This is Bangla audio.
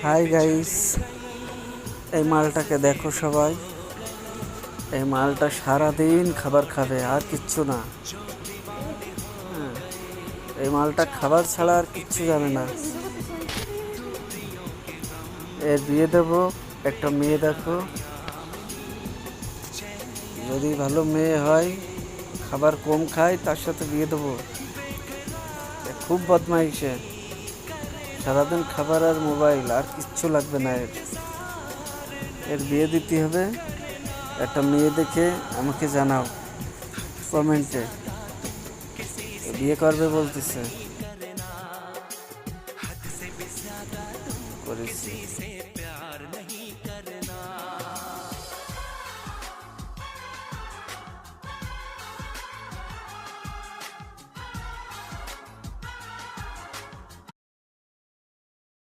হাই গাইস, এই মালটাকে দেখো সবাই। এই মালটা সারাদিন খাবার খাবে আর কিচ্ছু না। হ্যাঁ, এই মালটা খাবার ছাড়া আর কিচ্ছু জানে না। এর বিয়ে দেবো, একটা মেয়ে দেখো, যদি ভালো মেয়ে হয়, খাবার কম খায়, তার সাথে বিয়ে দেবো। খুব বদমাইশে, সারাদিন খাবার আর মোবাইল, আর কিচ্ছু লাগবে না এর। এর বিয়ে দিতে হবে। একটা মেয়ে দেখে আমাকে জানাও কমেন্টে। বিয়ে করবে বলতেছে, করেছি।